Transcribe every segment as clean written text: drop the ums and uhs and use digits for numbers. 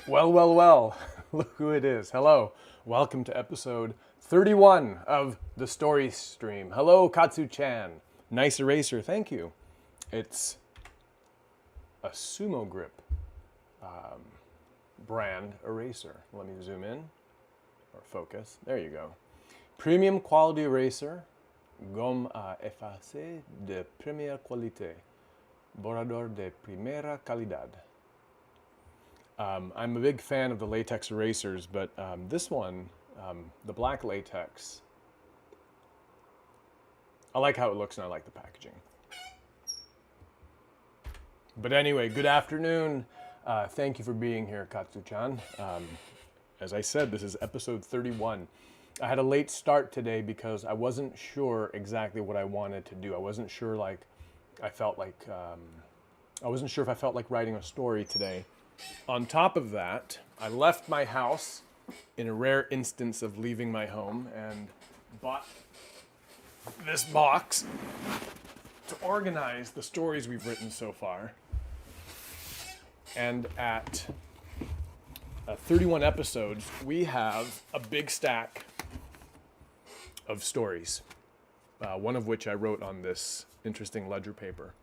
Well, well, well. Look who it is. Hello. Welcome to episode 31 of the Story Stream. Hello, Katsu-chan. Nice eraser. Thank you. It's a sumo grip brand eraser. Let me zoom in or focus. There you go. Premium quality eraser. Gomme à effacer de première qualité. Borrador de primera calidad. I'm a big fan of the latex erasers, but this one, the black latex, I like how it looks and I like the packaging. But anyway, good afternoon. Thank you for being here, Katsu-chan. As I said, this is episode 31. I had a late start today because I wasn't sure exactly what I wanted to do. I wasn't sure I wasn't sure if I felt like writing a story today. On top of that, I left my house in a rare instance of leaving my home and bought this box to organize the stories we've written so far. And at 31 episodes, we have a big stack of stories, one of which I wrote on this interesting ledger paper.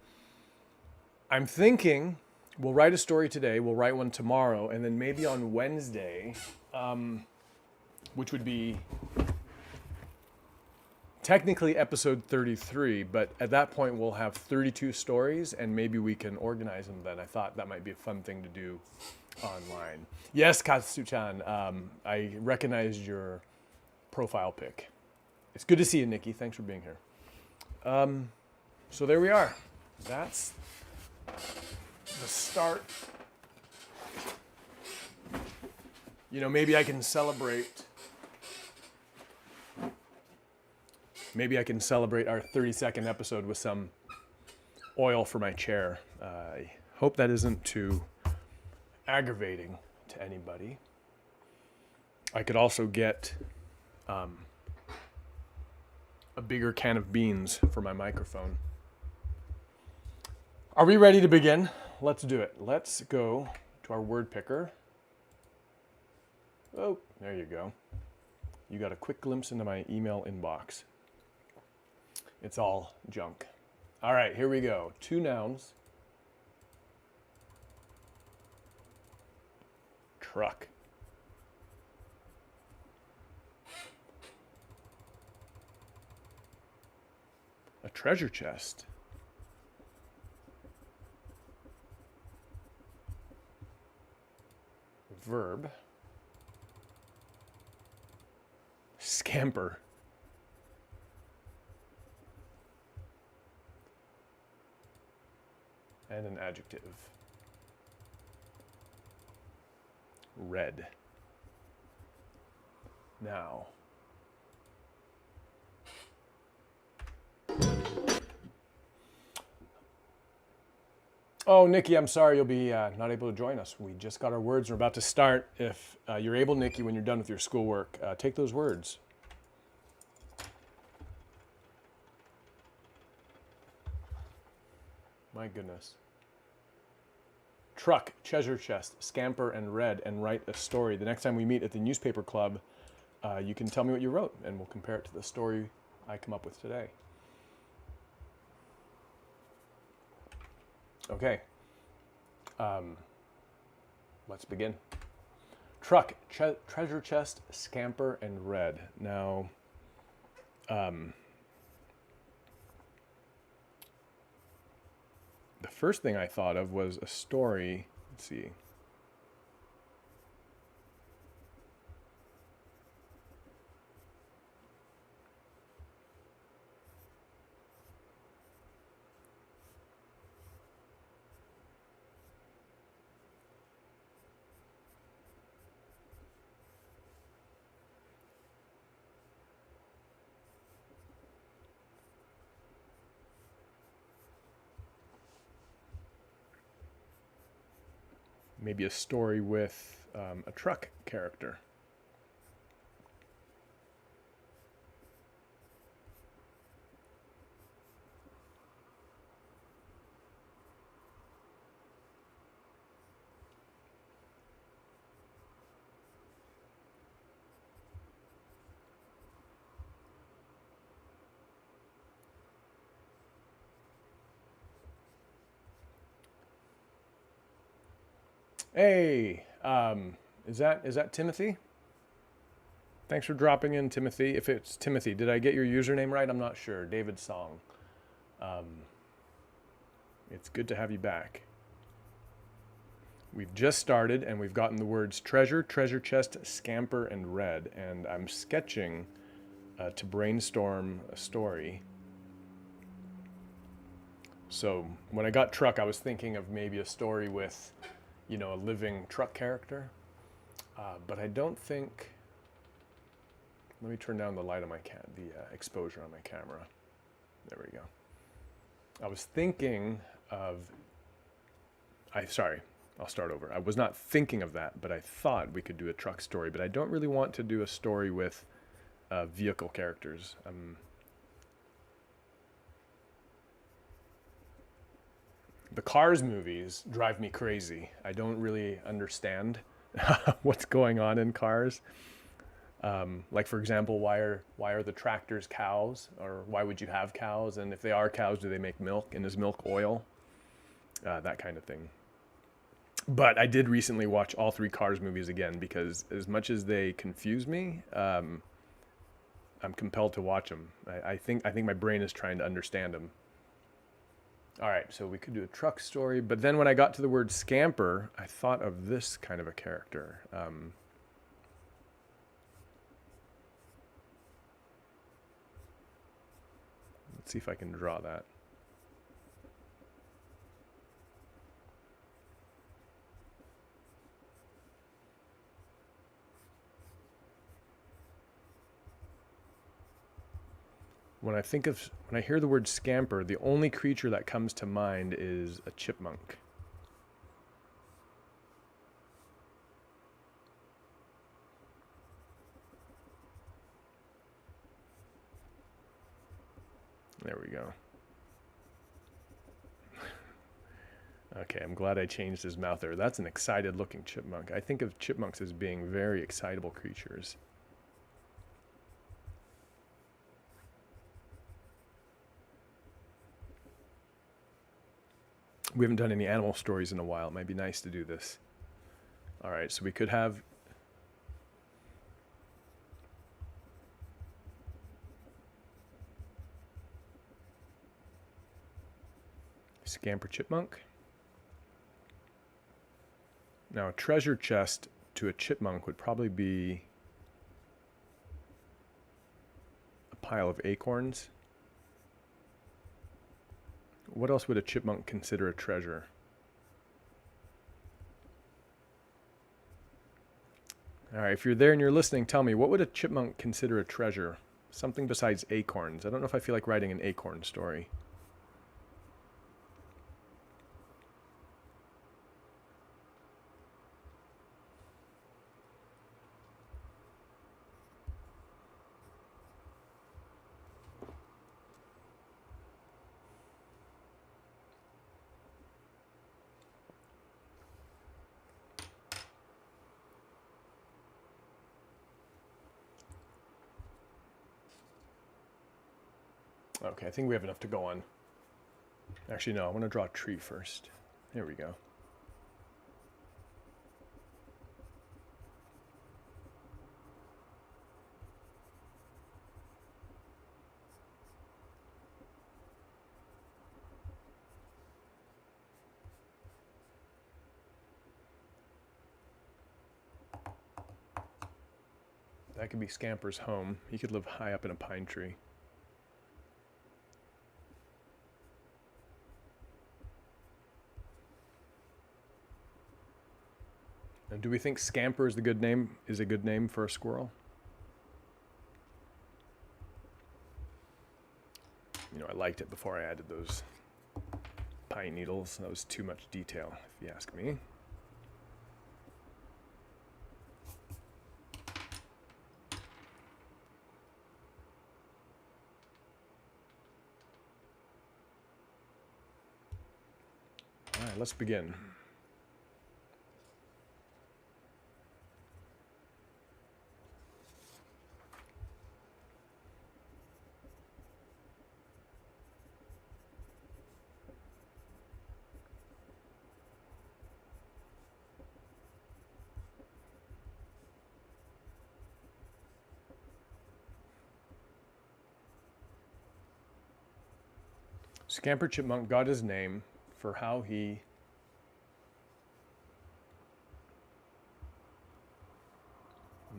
I'm thinking we'll write a story today, we'll write one tomorrow, and then maybe on Wednesday, which would be technically episode 33, but at that point we'll have 32 stories and maybe we can organize them then. I thought that might be a fun thing to do online. Yes, Katsu-chan, I recognized your profile pic. It's good to see you, Nikki. Thanks for being here. So there we are. That's the start. You know, maybe I can celebrate our 32nd episode with some oil for my chair. I hope that isn't too aggravating to anybody. I could also get a bigger can of beans for my microphone. Are we ready to begin? Let's do it. Let's go to our word picker. Oh, there you go. You got a quick glimpse into my email inbox. It's all junk. All right, here we go. 2 nouns. Truck. A treasure chest. Verb. Scamper. And an adjective. Red. Now. Oh, Nikki, I'm sorry you'll be not able to join us. We just got our words. We're about to start. If you're able, Nikki, when you're done with your schoolwork, take those words. My goodness. Truck, treasure chest, scamper, and red, and write a story. The next time we meet at the newspaper club, you can tell me what you wrote, and we'll compare it to the story I come up with today. Okay. Let's begin. Truck, treasure chest, scamper, and red. Now, the first thing I thought of was a story. Let's see. Maybe a story with a truck character. Hey, is that Timothy? Thanks for dropping in, Timothy. If it's Timothy, did I get your username right? I'm not sure. David Song. Um, it's good to have you back. We've just started and we've gotten the words treasure, treasure chest, scamper, and red. And I'm sketching to brainstorm a story. So when I got truck, I was thinking of maybe a story with, a living truck character. But I don't think. Let me turn down the light on my exposure on my camera. There we go. I was thinking of. Sorry, I'll start over. I was not thinking of that, but I thought we could do a truck story. But I don't really want to do a story with vehicle characters. The Cars movies drive me crazy. I don't really understand what's going on in Cars. Like for example, why are the tractors cows, or why would you have cows? And if they are cows, do they make milk? And is milk oil? That kind of thing. But I did recently watch all three Cars movies again because as much as they confuse me, I'm compelled to watch them. I think my brain is trying to understand them. All right, so we could do a truck story, but then when I got to the word scamper, I thought of this kind of a character. Let's see if I can draw that. When I hear the word scamper, the only creature that comes to mind is a chipmunk. There we go. Okay, I'm glad I changed his mouth there. That's an excited looking chipmunk. I think of chipmunks as being very excitable creatures. We haven't done any animal stories in a while. It might be nice to do this. All right, so we could have Scamper chipmunk. Now a treasure chest to a chipmunk would probably be a pile of acorns. What else would a chipmunk consider a treasure? All right, if you're there and you're listening, tell me, what would a chipmunk consider a treasure? Something besides acorns. I don't know if I feel like writing an acorn story. Okay, I think we have enough to go on. Actually, no, I want to draw a tree first. There we go. That could be Scamper's home. He could live high up in a pine tree. And do we think Scamper is a good name for a squirrel? I liked it before I added those pine needles. That was too much detail, if you ask me. All right, let's begin. Scamper Chipmunk got his name for how he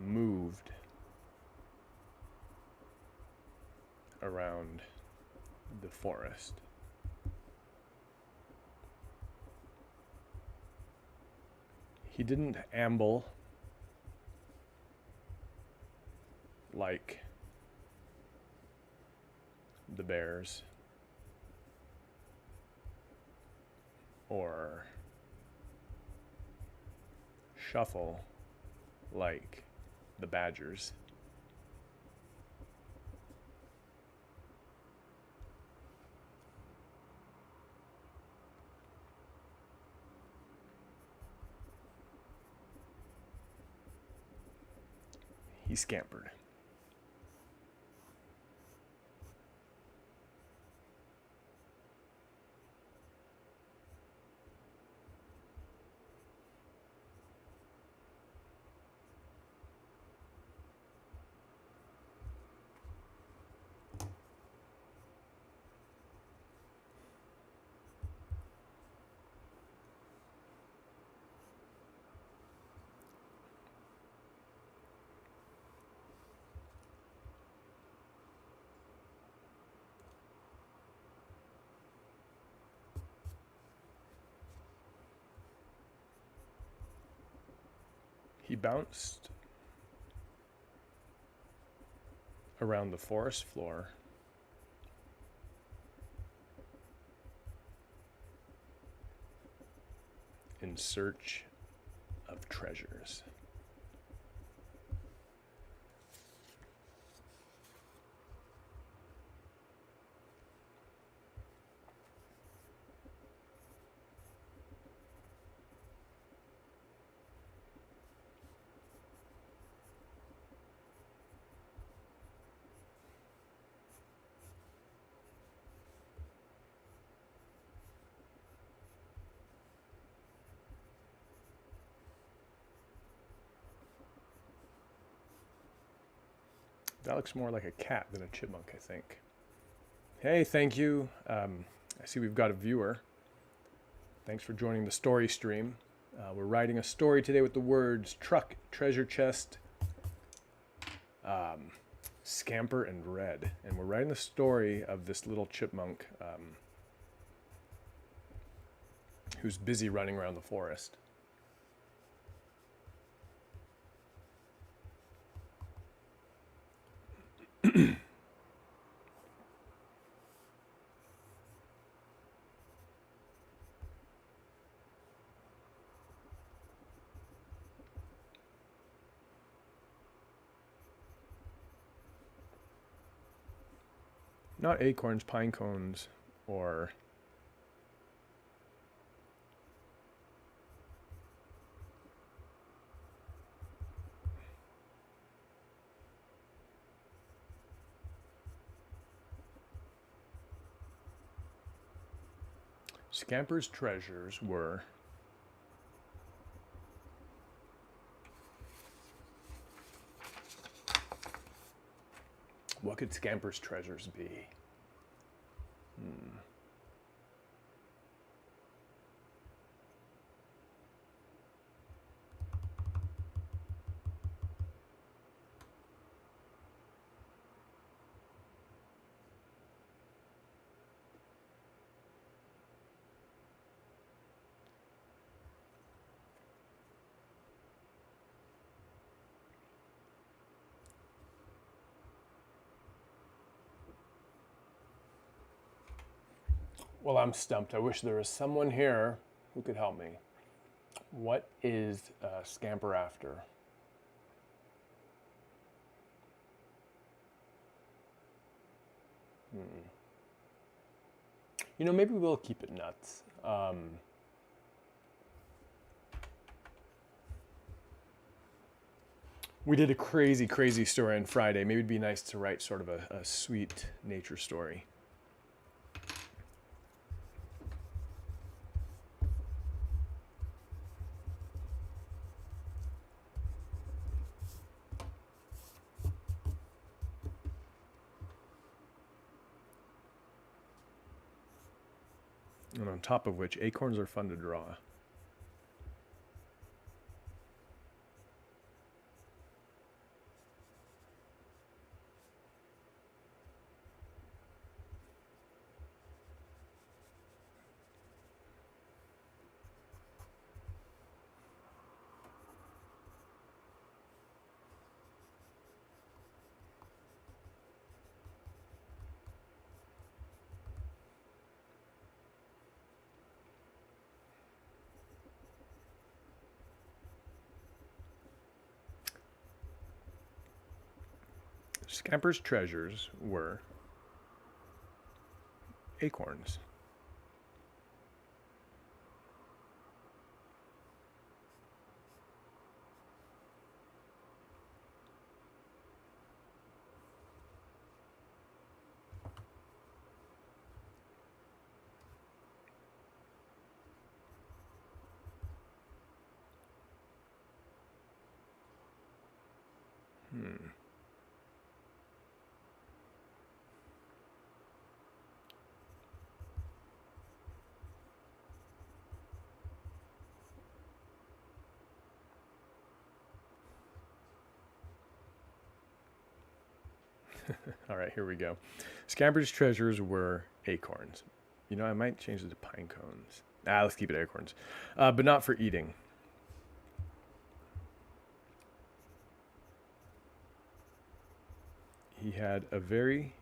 moved around the forest. He didn't amble like the bears or shuffle like the badgers. He scampered. He bounced around the forest floor in search of treasures. That looks more like a cat than a chipmunk, I think. Hey, thank you. I see we've got a viewer. Thanks for joining the story stream. We're writing a story today with the words truck, treasure chest, scamper, and red. And we're writing the story of this little chipmunk who's busy running around the forest. Not acorns, pine cones, or Scamper's treasures were what could Scamper's treasures be? Well, I'm stumped. I wish there was someone here who could help me. What is Scamper after? You know, maybe we'll keep it nuts. We did a crazy, crazy story on Friday. Maybe it'd be nice to write sort of a sweet nature story. And on top of which, acorns are fun to draw. Scamper's treasures were acorns. All right, here we go. Scamper's treasures were acorns. You know, I might change it to pine cones. Let's keep it acorns. But not for eating. He had a very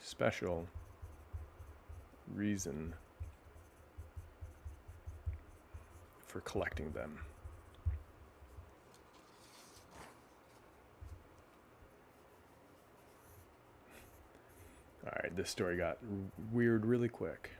special reason for collecting them. All right, this story got weird really quick.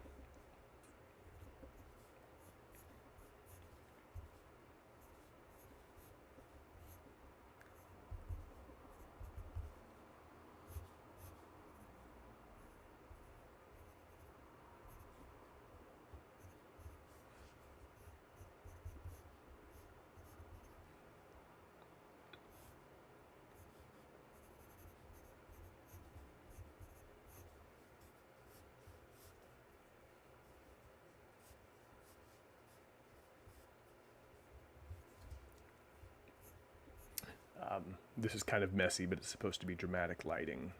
This is kind of messy, but it's supposed to be dramatic lighting.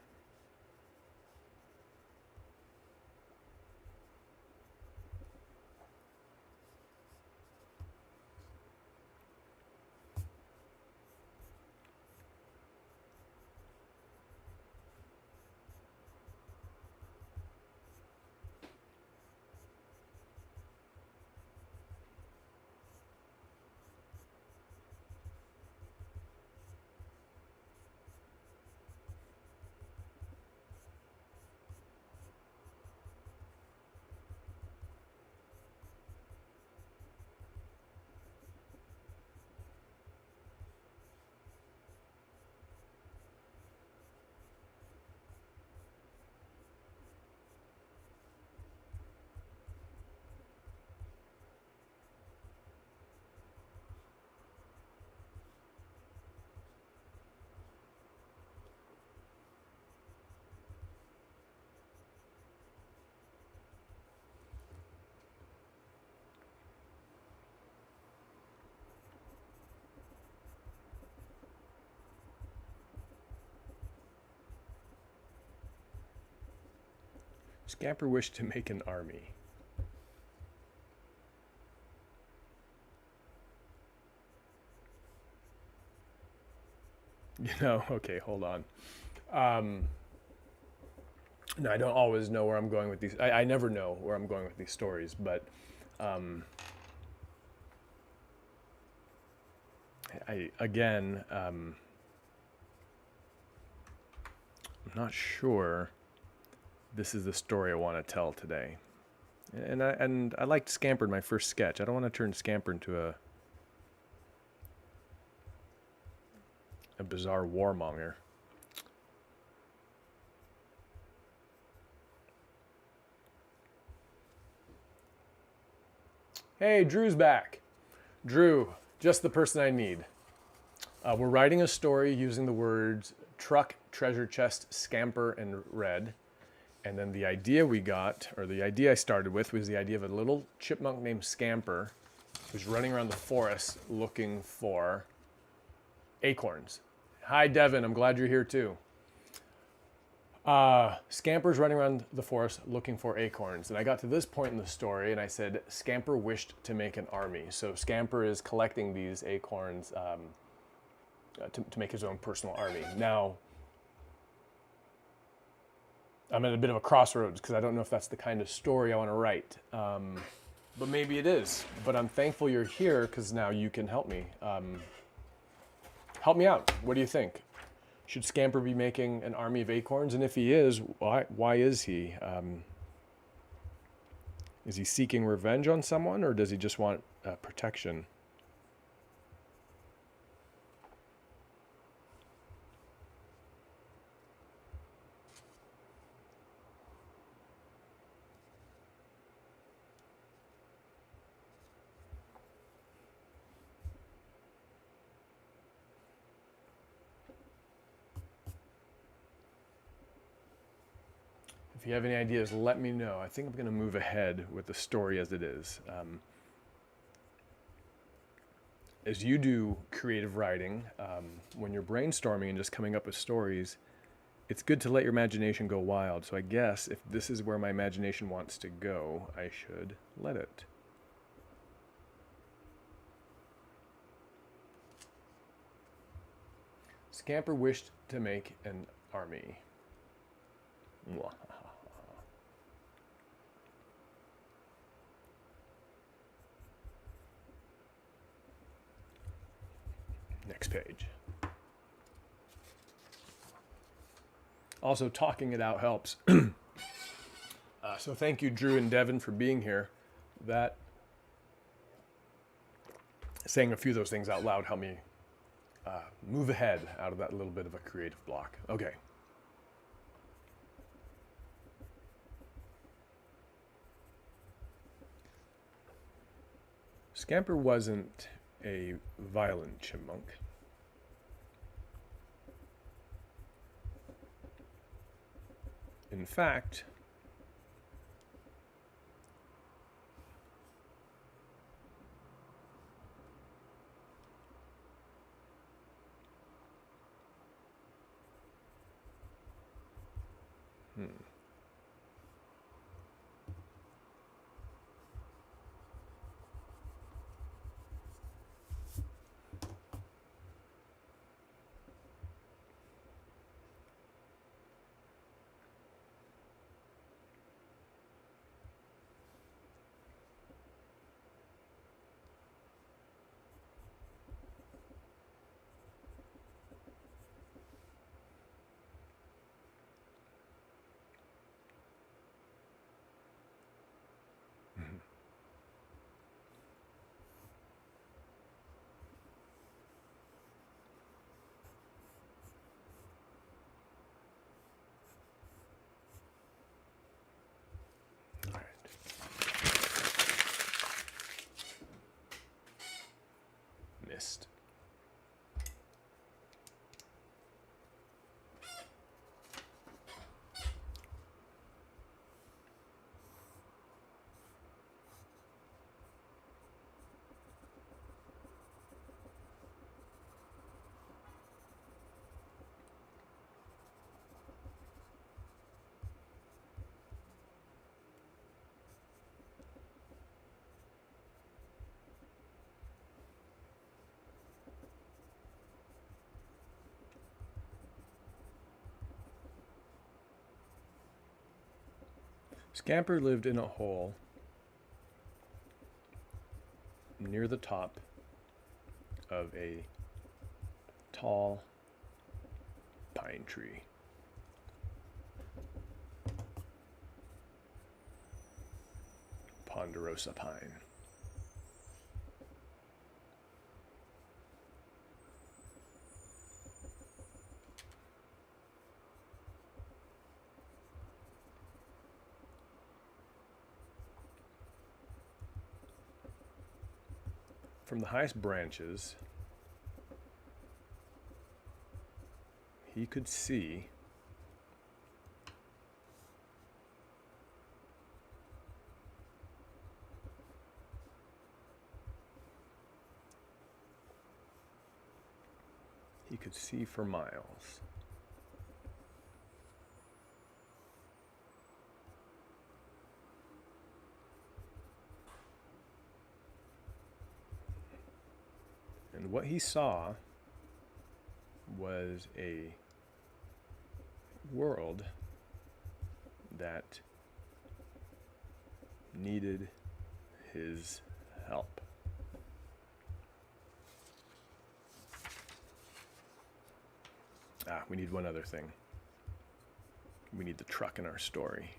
Scamper wished to make an army. You know, okay, hold on. No, I don't always know where I'm going with these. I never know where I'm going with these stories, but I'm not sure this is the story I want to tell today. And I liked Scamper in my first sketch. I don't want to turn Scamper into a bizarre warmonger. Hey, Drew's back. Drew, just the person I need. We're writing a story using the words truck, treasure chest, scamper, and red. And then the idea we got, or the idea I started with, was the idea of a little chipmunk named Scamper who's running around the forest looking for acorns. Hi, Devin. I'm glad you're here too. Scamper's running around the forest looking for acorns. And I got to this point in the story and I said, Scamper wished to make an army. So Scamper is collecting these acorns to make his own personal army. Now, I'm at a bit of a crossroads because I don't know if that's the kind of story I want to write. But maybe it is. But I'm thankful you're here because now you can help me. Help me out. What do you think? Should Scamper be making an army of acorns? And if he is, why is he? Is he seeking revenge on someone, or does he just want protection? If you have any ideas, let me know. I think I'm going to move ahead with the story as it is. As you do creative writing, when you're brainstorming and just coming up with stories, it's good to let your imagination go wild. So I guess if this is where my imagination wants to go, I should let it. Scamper wished to make an army. Next page. Also, talking it out helps. So thank you, Drew and Devin, for being here. That saying a few of those things out loud helped me move ahead out of that little bit of a creative block. Okay. Scamper wasn't a violent chipmunk. In fact, missed. Scamper lived in a hole near the top of a tall pine tree. Ponderosa pine. From the highest branches, he could see could see for miles. And what he saw was a world that needed his help. We need one other thing. We need the truck in our story.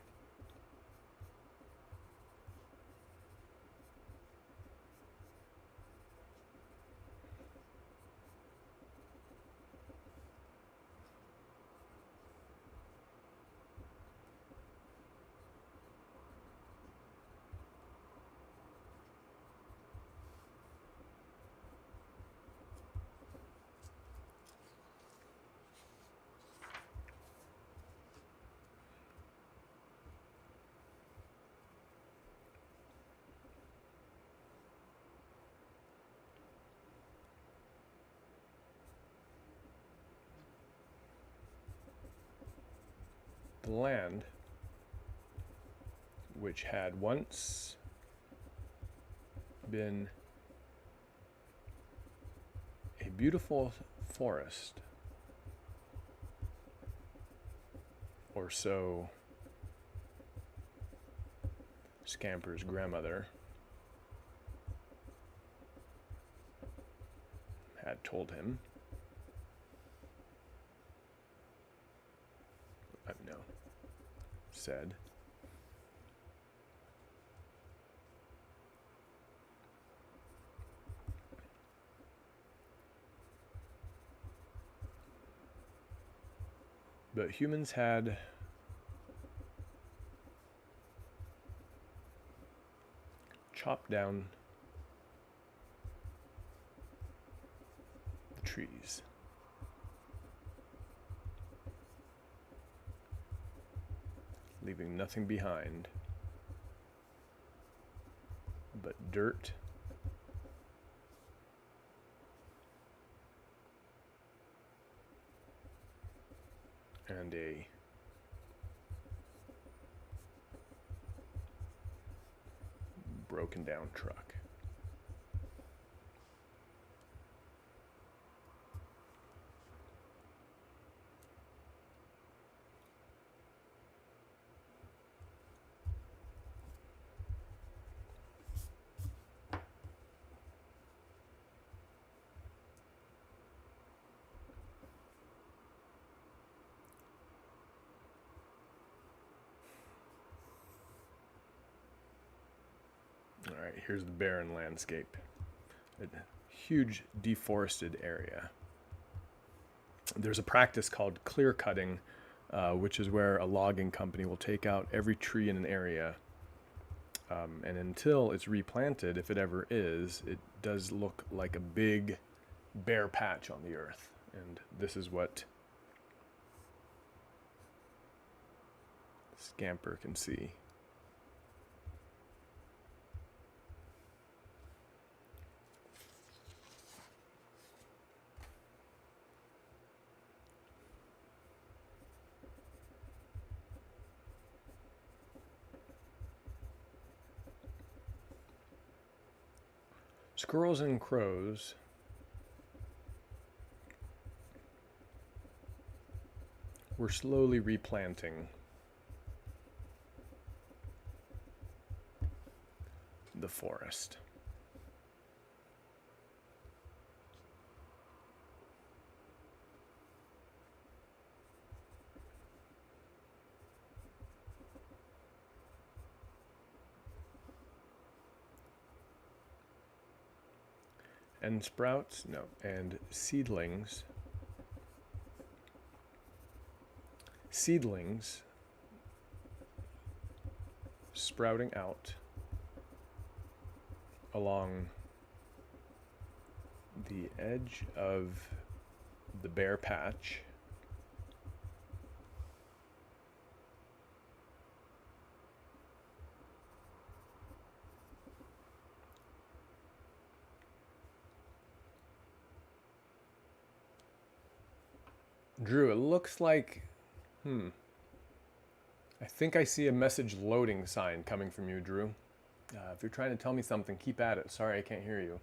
The land, which had once been a beautiful forest, or so Scamper's grandmother had told him. Said. But humans had chopped down the trees. Leaving nothing behind but dirt and a broken down truck. All right, here's the barren landscape. A huge deforested area. There's a practice called clear cutting, which is where a logging company will take out every tree in an area. And until it's replanted, if it ever is, it does look like a big bare patch on the earth. And this is what Scamper can see. Squirrels and crows were slowly replanting the forest. And sprouts, no, and seedlings sprouting out along the edge of the bare patch. Drew, it looks like, I think I see a message loading sign coming from you, Drew. If you're trying to tell me something, keep at it. Sorry, I can't hear you.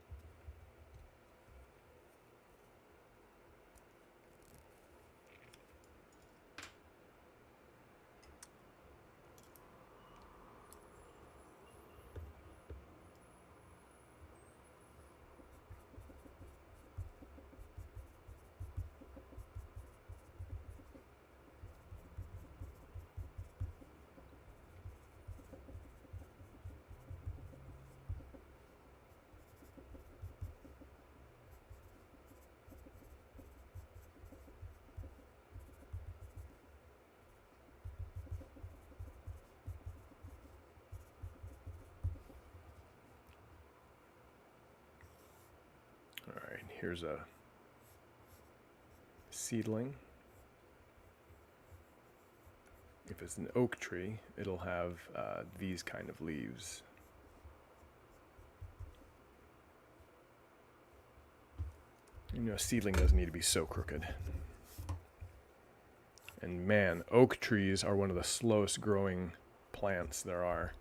All right, here's a seedling. If it's an oak tree, it'll have these kind of leaves. You know, a seedling doesn't need to be so crooked. And man, oak trees are one of the slowest growing plants there are.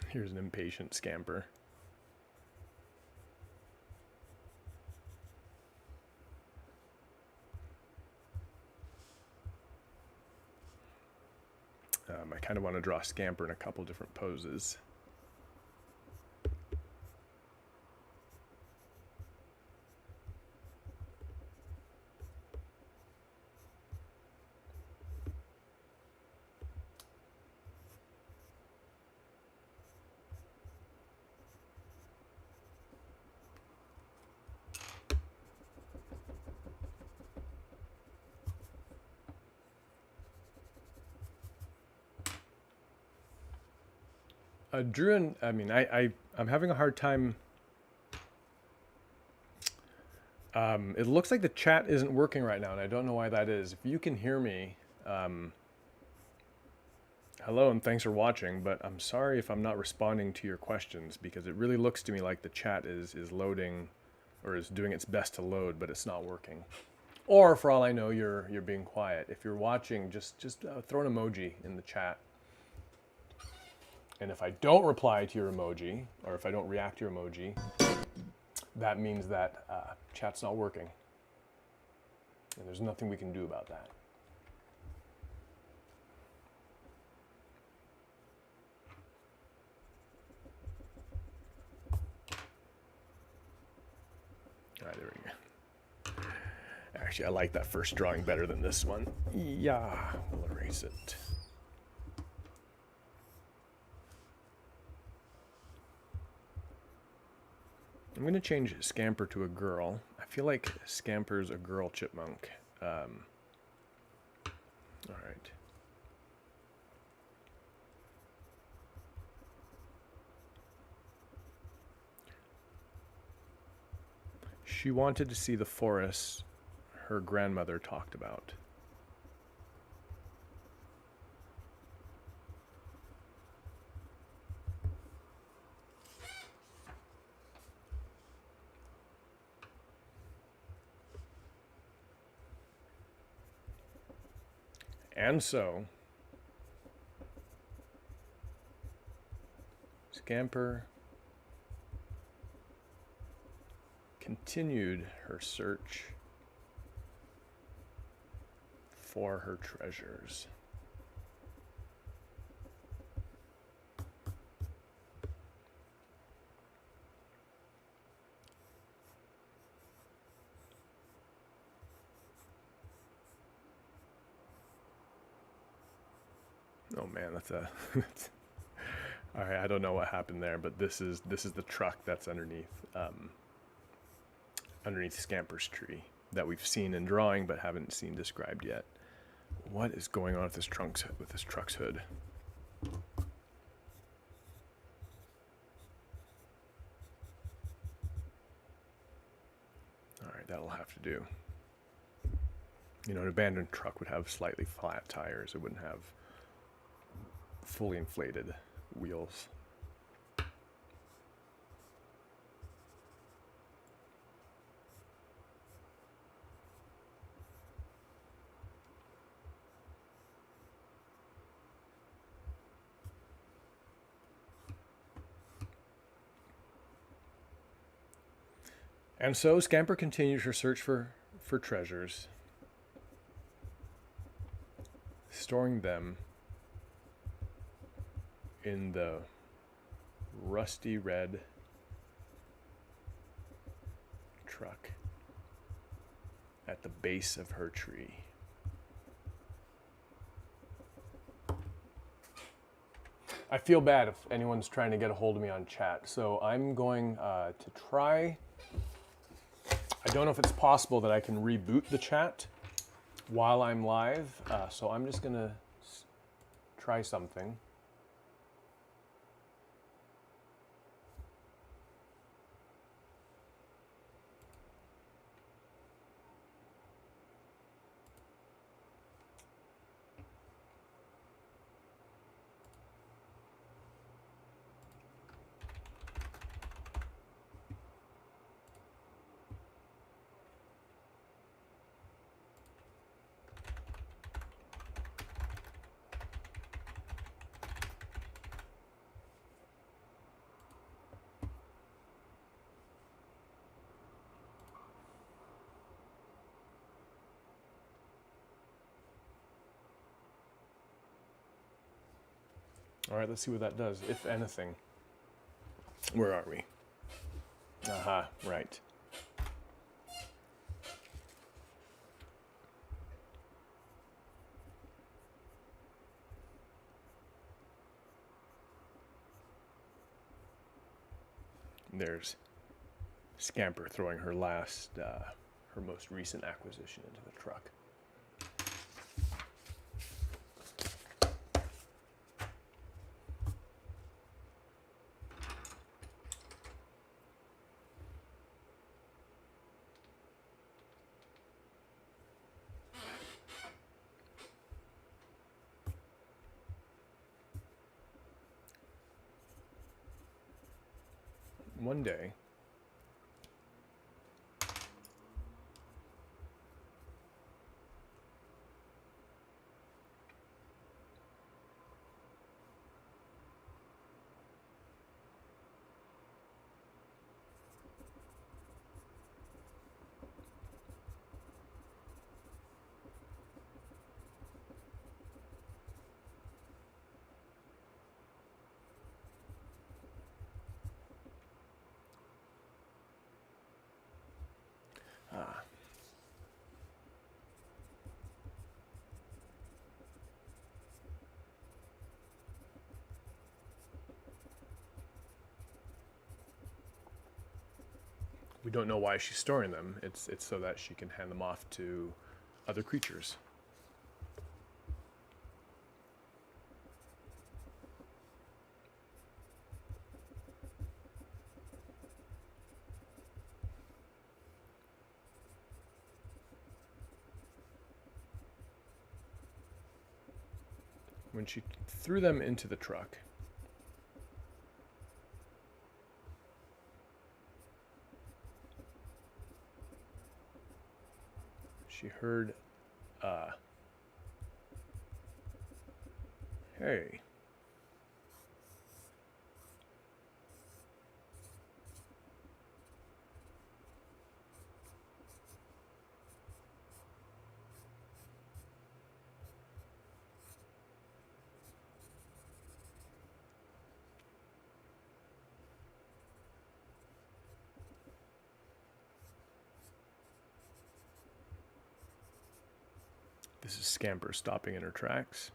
Here's an impatient scamper. I kind of want to draw a scamper in a couple different poses. Drew, and I mean, I'm having a hard time. It looks like the chat isn't working right now, and I don't know why that is. If you can hear me, hello and thanks for watching, but I'm sorry if I'm not responding to your questions, because it really looks to me like the chat is loading, or is doing its best to load, but it's not working. Or for all I know, you're being quiet. If you're watching, just throw an emoji in the chat. And if I don't reply to your emoji, or if I don't react to your emoji, that means that chat's not working. And there's nothing we can do about that. All right, there we go. Actually, I like that first drawing better than this one. Yeah, we'll erase it. I'm going to change Scamper to a girl. I feel like Scamper's a girl chipmunk. All right. She wanted to see the forest her grandmother talked about. And so, Scamper continued her search for her treasures. Oh man, that's a All right, I don't know what happened there, but this is the truck that's underneath underneath Scamper's tree that we've seen in drawing but haven't seen described yet. What is going on with this truck's hood? All right, that'll have to do. You know, an abandoned truck would have slightly flat tires. It wouldn't have fully inflated wheels. And so Scamper continues her search for treasures, storing them in the rusty red truck at the base of her tree. I feel bad if anyone's trying to get a hold of me on chat, so I'm going to try. I don't know if it's possible that I can reboot the chat while I'm live, so I'm just going to try something. All right, let's see what that does, if anything. Where are we? Aha, right. There's Scamper throwing her most recent acquisition into the truck. One day, we don't know why she's storing them. It's so that she can hand them off to other creatures. When she threw them into the truck, she heard, hey. This is Scamper stopping in her tracks.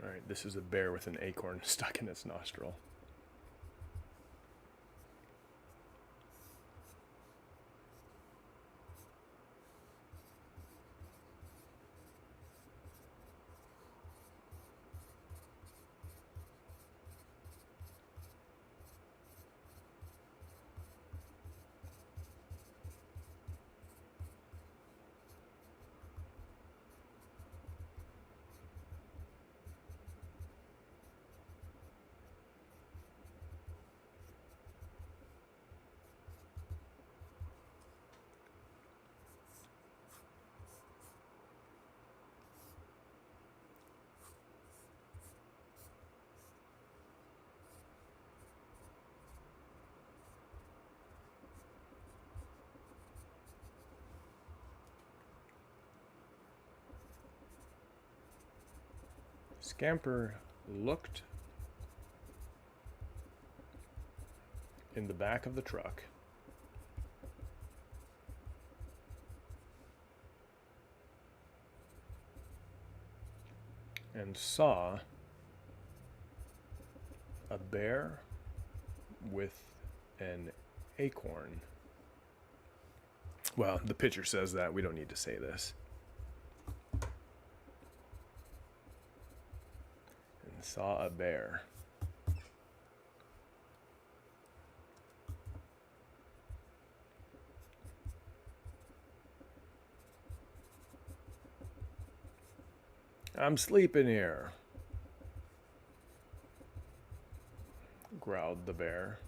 All right, this is a bear with an acorn stuck in its nostril. Scamper looked in the back of the truck and saw a bear with an acorn. Well, the picture says that. We don't need to say this. And saw a bear. I'm sleeping here, growled the bear.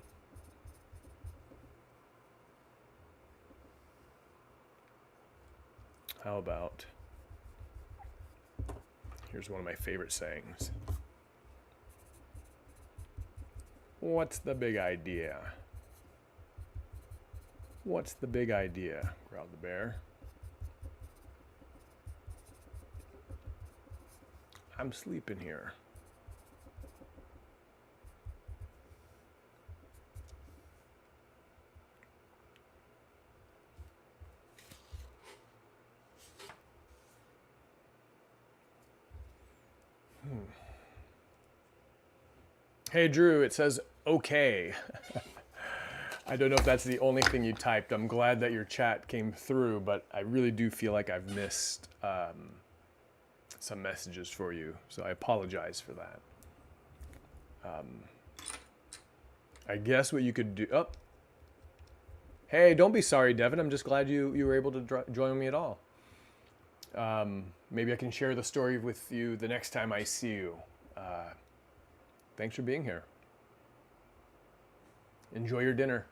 How about, here's one of my favorite sayings. What's the big idea? What's the big idea? Growled the bear. I'm sleeping here. Hey Drew, it says okay. I don't know if that's the only thing you typed. I'm glad that your chat came through, but I really do feel like I've missed some messages for you, so I apologize for that. I guess what you could do. Oh, hey, don't be sorry, Devin. I'm just glad you were able to join me at all. Maybe I can share the story with you the next time I see you. Thanks for being here. Enjoy your dinner.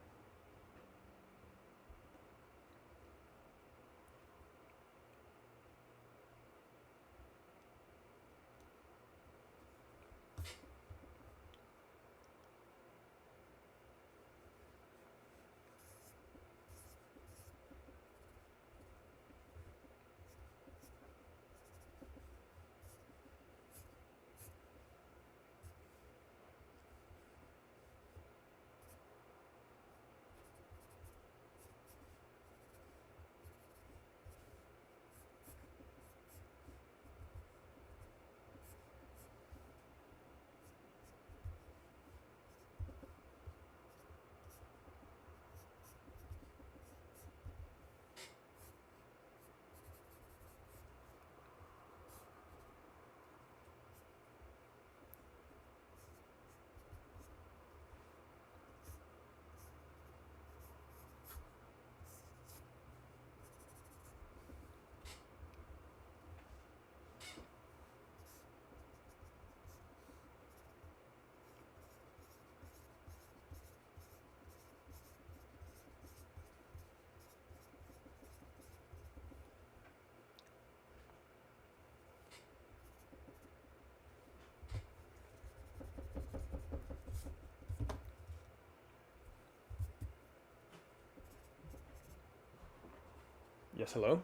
Yes, hello?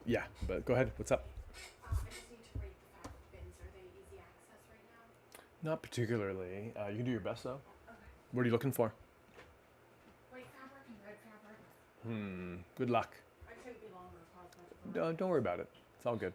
Yeah, but go ahead. What's up? I just need to rate the fabric bins. Are they easy access right now? Not particularly. You can do your best, though. Okay. What are you looking for? White fabric and red fabric. Good luck. I shouldn't be longer across my Don't worry about it. It's all good.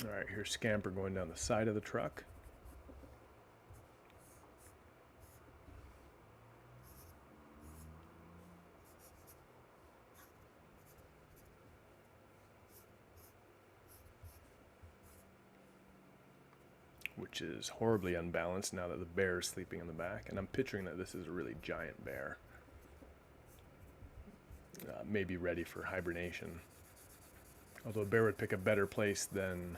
All right, here's Scamper going down the side of the truck. Which is horribly unbalanced now that the bear is sleeping in the back. And I'm picturing that this is a really giant bear. Maybe ready for hibernation. Although a bear would pick a better place than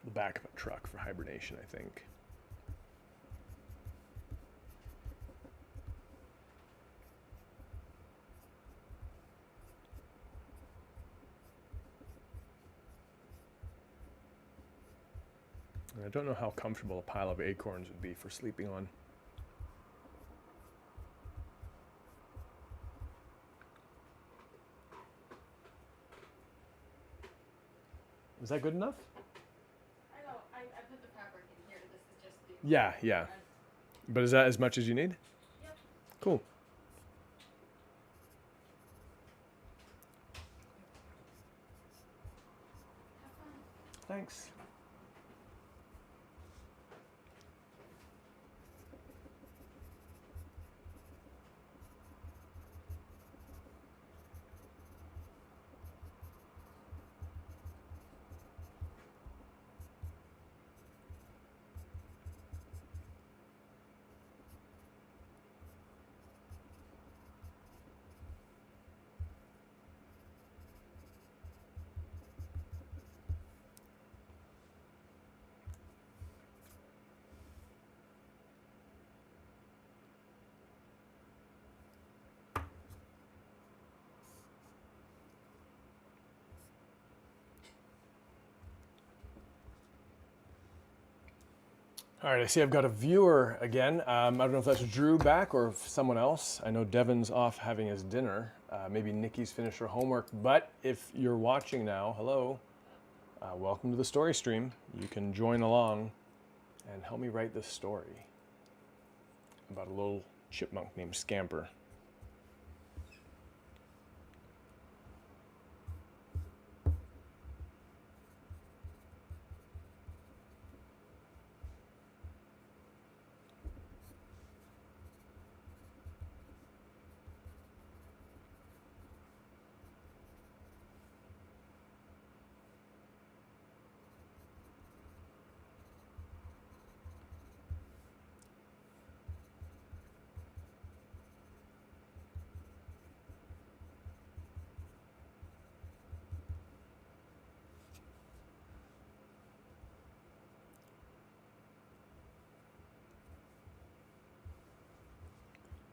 the back of a truck for hibernation, I think. And I don't know how comfortable a pile of acorns would be for sleeping on. Is that good enough? I know, I put the fabric in here, this is just the... Yeah, yeah. But is that as much as you need? Yep. Cool. Have fun. Thanks. All right, I see I've got a viewer again. I don't know if that's Drew back or if someone else. I know Devin's off having his dinner. Maybe Nikki's finished her homework. But if you're watching now, hello. Welcome to the story stream. You can join along and help me write this story about a little chipmunk named Scamper.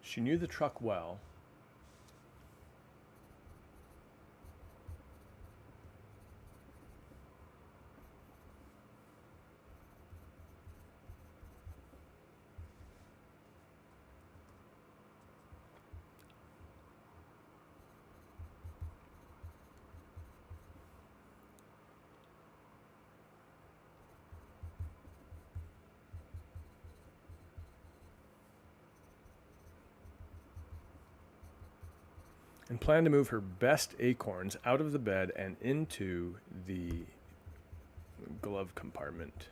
She knew the truck well. And planned to move her best acorns out of the bed and into the glove compartment.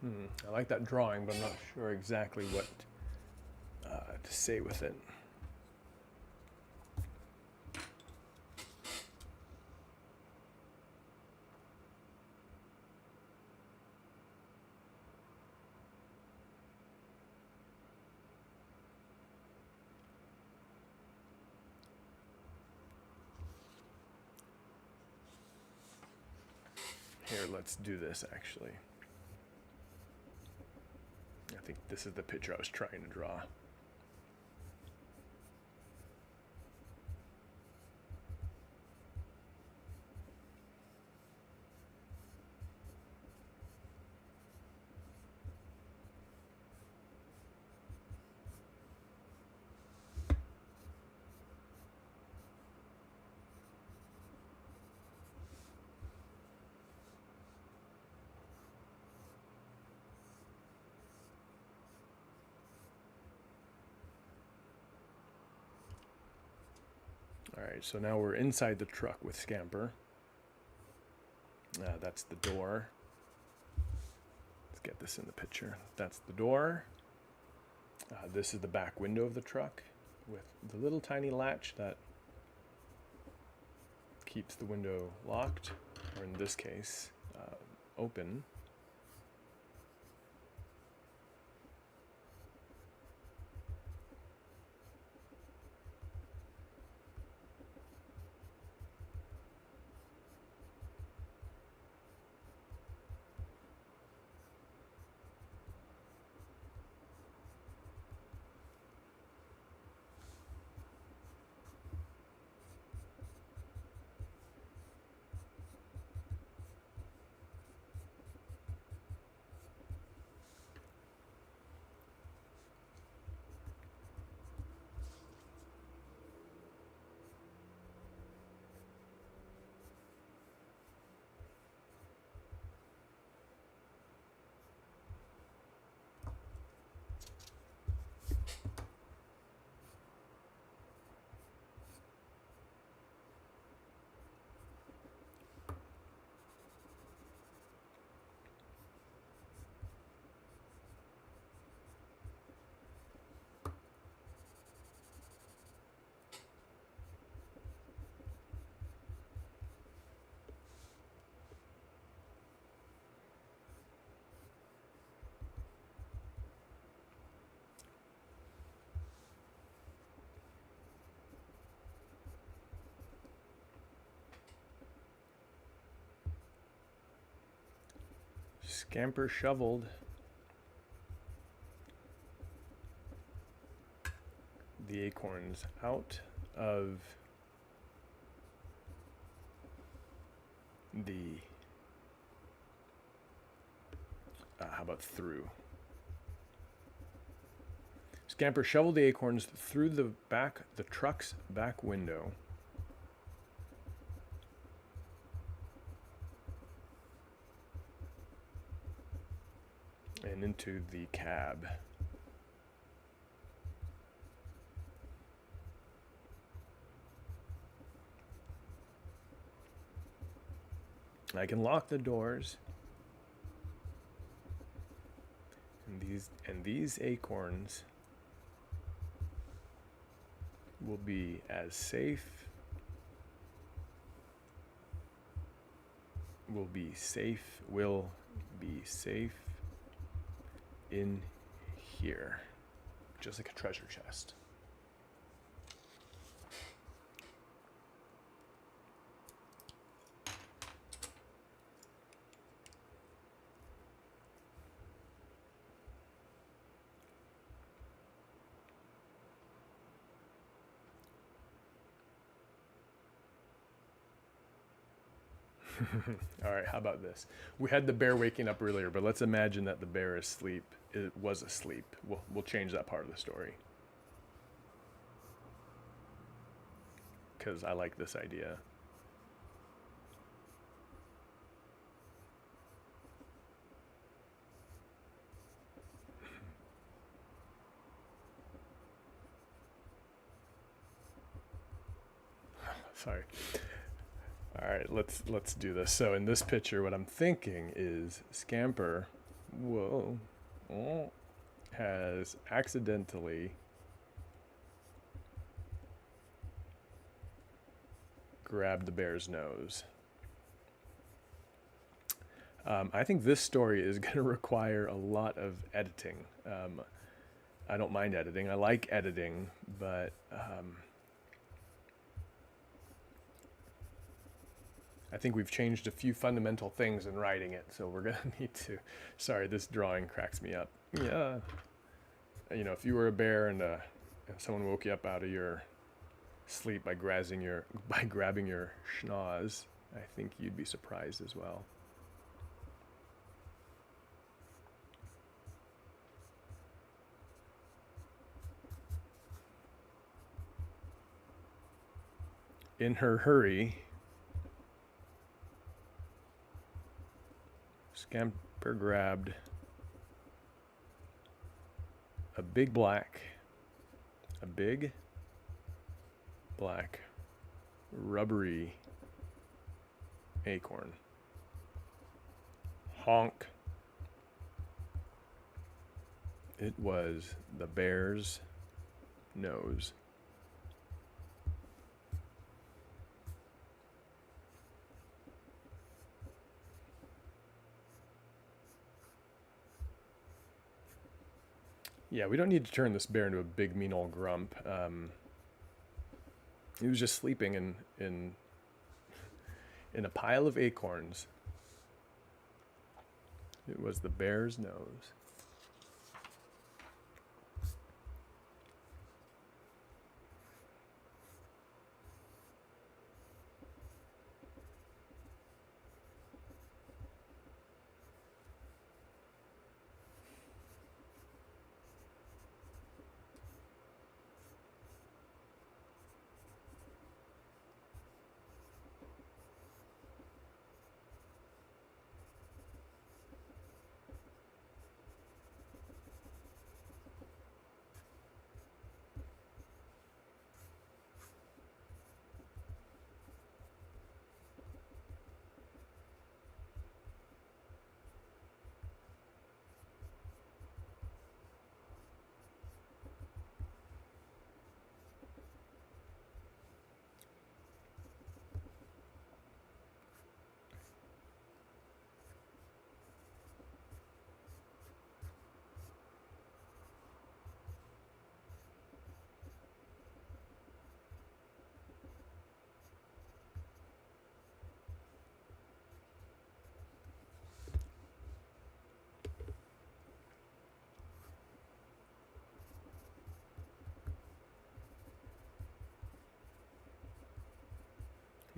I like that drawing, but I'm not sure exactly what to say with it. Here, let's do this actually. I think this is the picture I was trying to draw. All right, so now we're inside the truck with Scamper. That's the door. Let's get this in the picture. That's the door. This is the back window of the truck with the little tiny latch that keeps the window locked, or in this case, open. Scamper shoveled the acorns out of the, how about through? Scamper shoveled the acorns through the truck's back window. And into the cab. I can lock the doors. And these acorns will be as safe. Will be safe in here, just like a treasure chest. All right, how about this? We had the bear waking up earlier, but let's imagine that the bear is asleep. It was asleep. We'll change that part of the story. Because I like this idea. Sorry. All right, let's do this. So in this picture, what I'm thinking is Scamper whoa, has accidentally grabbed the bear's nose. I think this story is going to require a lot of editing. I don't mind editing. I like editing, but I think we've changed a few fundamental things in writing it, so we're going to need to... Sorry, this drawing cracks me up. Yeah. You know, if you were a bear and someone woke you up out of your sleep by grabbing your schnoz, I think you'd be surprised as well. In her hurry, Scamper grabbed a big black rubbery acorn. Honk. It was the bear's nose. Yeah, we don't need to turn this bear into a big mean old grump. He was just sleeping in a pile of acorns. It was the bear's nose.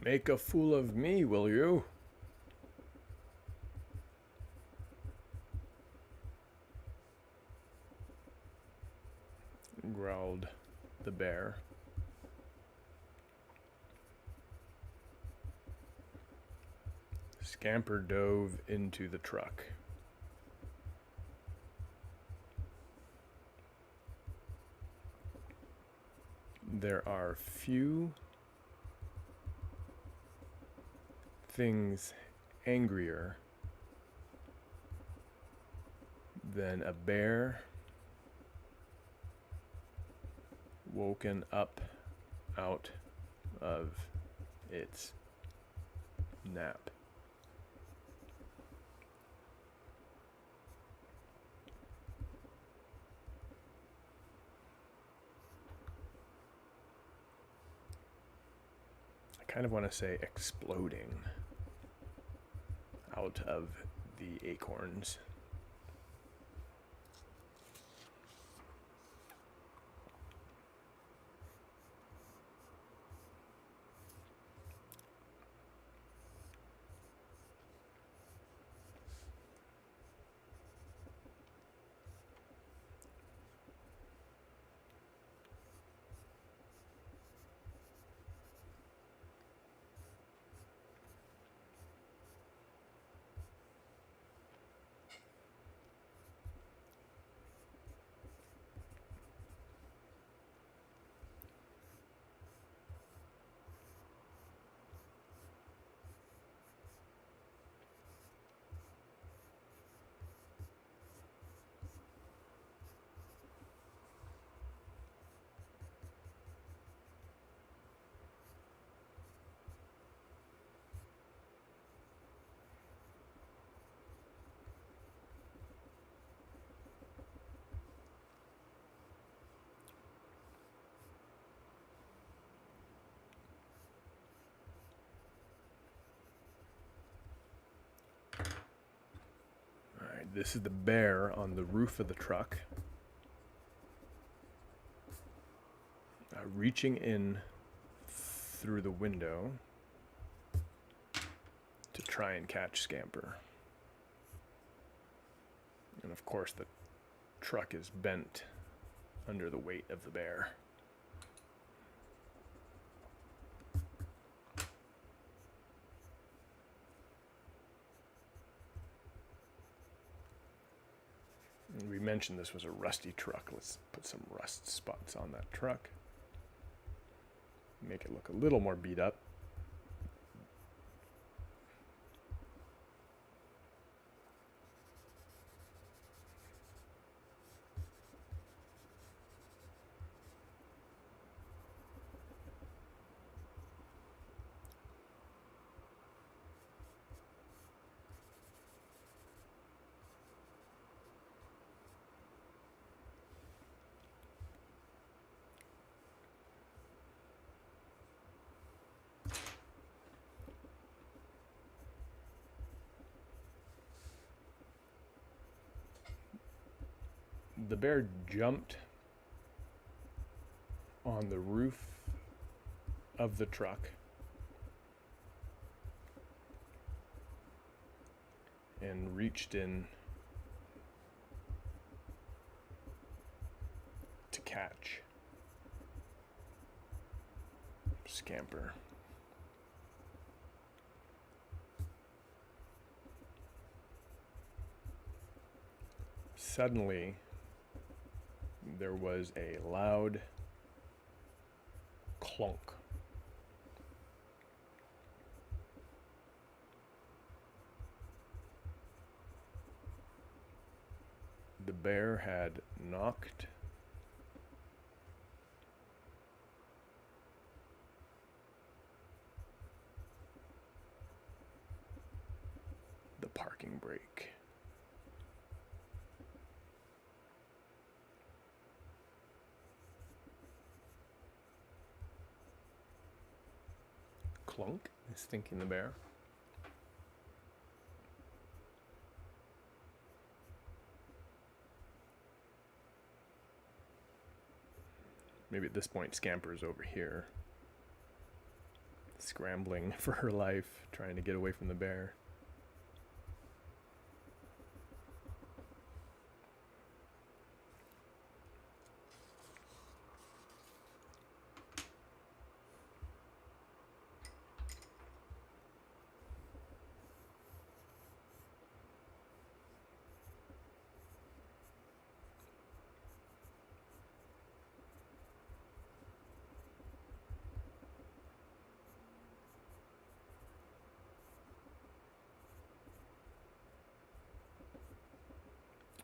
Make a fool of me, will you? Growled the bear. Scamper dove into the truck. There are few things angrier than a bear woken up out of its nap. I kind of want to say exploding out of the acorns. This is the bear on the roof of the truck, reaching in through the window to try and catch Scamper. And of course the truck is bent under the weight of the bear. And we mentioned this was a rusty truck. Let's put some rust spots on that truck. Make it look a little more beat up. The bear jumped on the roof of the truck and reached in to catch Scamper. Suddenly, there was a loud clunk. The bear had knocked the parking brake. Clunk is thinking the bear. Maybe at this point Scamper's over here, scrambling for her life, trying to get away from the bear.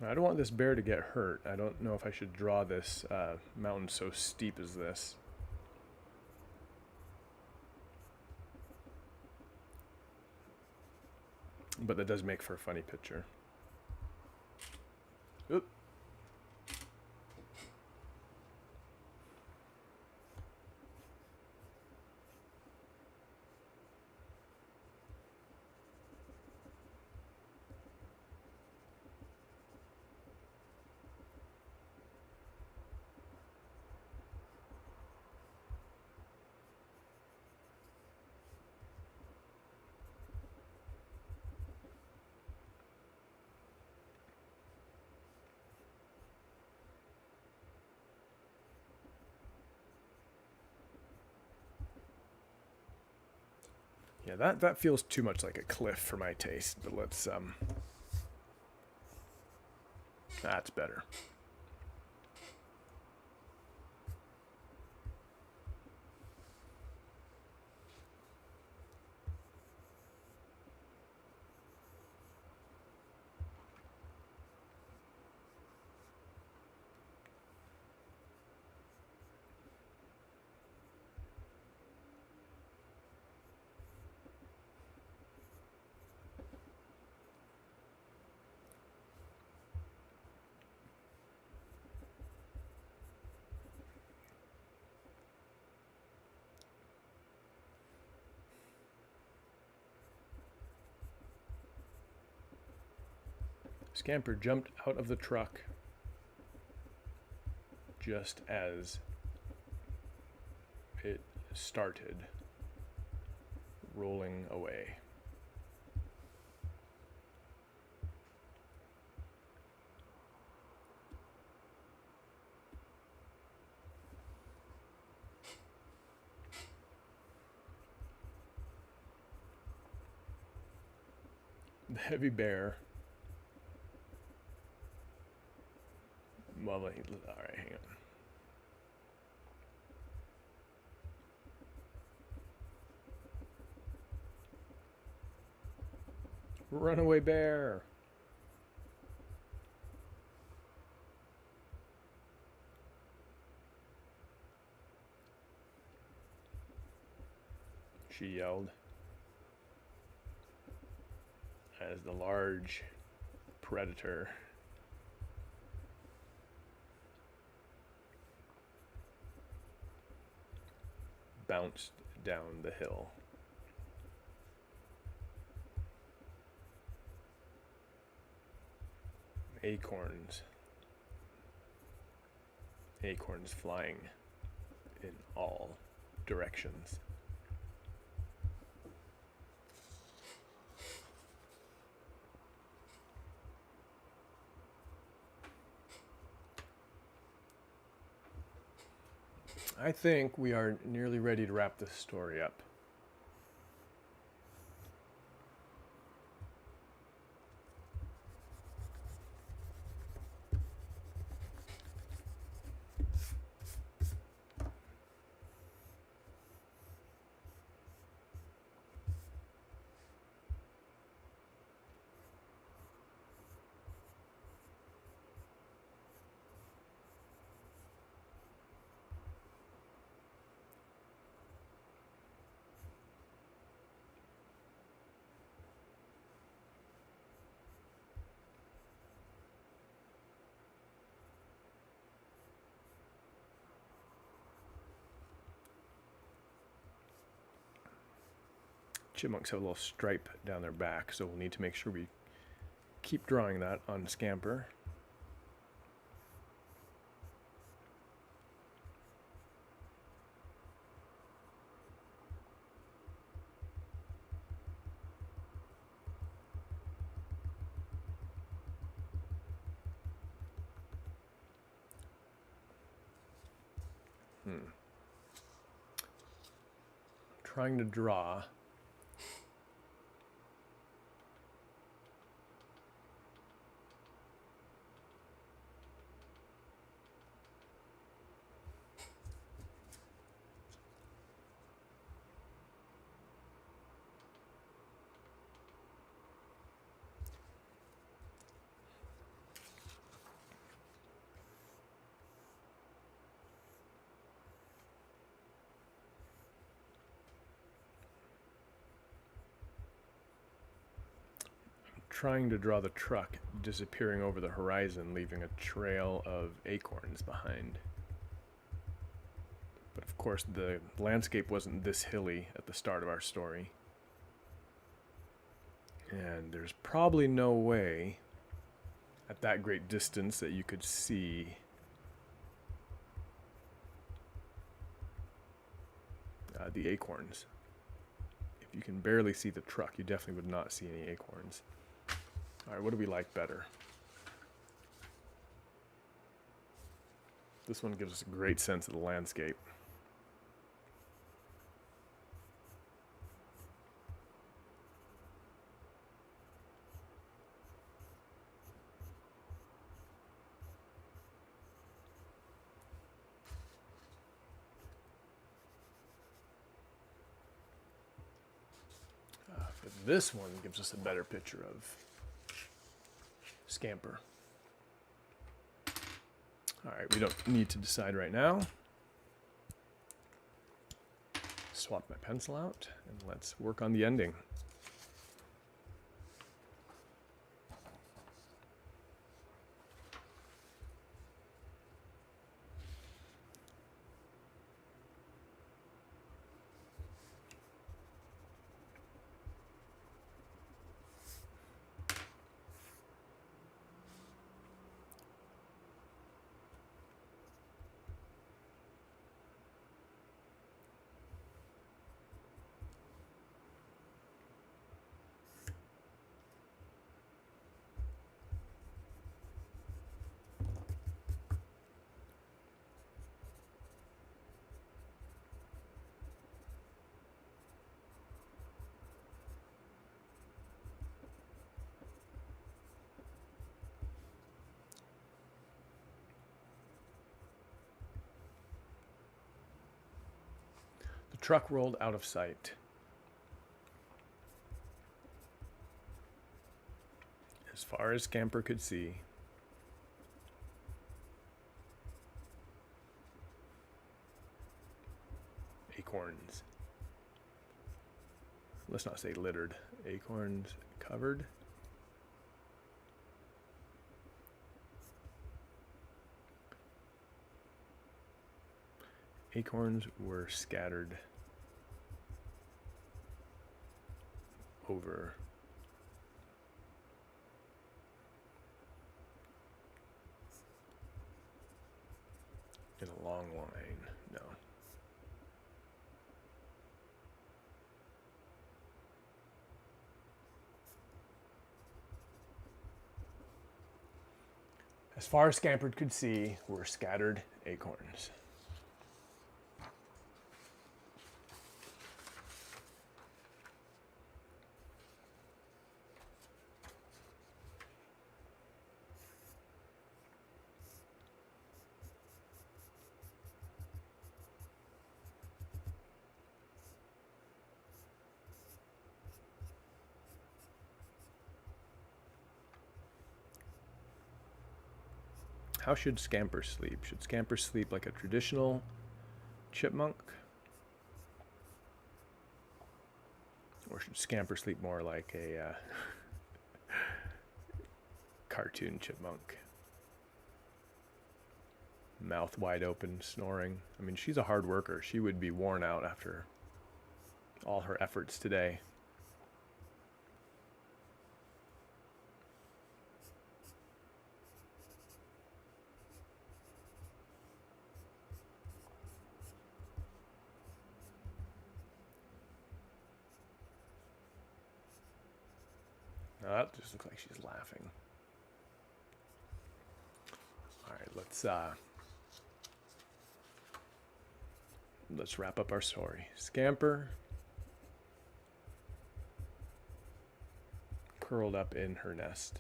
I don't want this bear to get hurt. I don't know if I should draw this mountain so steep as this. But that does make for a funny picture. Oop. Yeah, that feels too much like a cliff for my taste, but let's that's better. Scamper jumped out of the truck just as it started rolling away. The heavy bear. Well, all right, hang on. Runaway bear. She yelled as the large predator bounced down the hill. Acorns. Acorns flying in all directions. I think we are nearly ready to wrap this story up. Chipmunks have a little stripe down their back, so we'll need to make sure we keep drawing that on Scamper. Trying to draw the truck disappearing over the horizon, leaving a trail of acorns behind. But of course, the landscape wasn't this hilly at the start of our story. And there's probably no way at that great distance that you could see the acorns. If you can barely see the truck, you definitely would not see any acorns. All right, what do we like better? This one gives us a great sense of the landscape. But this one gives us a better picture of Scamper. All right, we don't need to decide right now. Swap my pencil out and let's work on the ending. truck rolled out of sight. As far as Scamper could see. Acorns. Let's not say littered. Acorns covered. Acorns were scattered over in a long line. No. As far as Scamper could see were scattered acorns. How should Scamper sleep? Should Scamper sleep like a traditional chipmunk? Or should Scamper sleep more like a cartoon chipmunk? Mouth wide open, snoring. I mean, she's a hard worker. She would be worn out after all her efforts today. Now that just looks like she's laughing. All right, let's wrap up our story. Scamper curled up in her nest.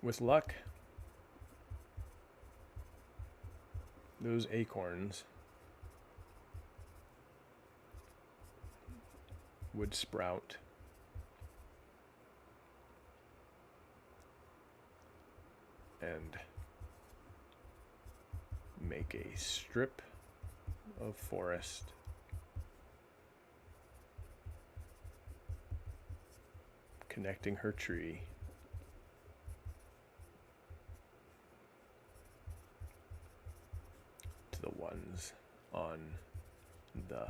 With luck, those acorns would sprout and make a strip of forest connecting her tree to the ones on the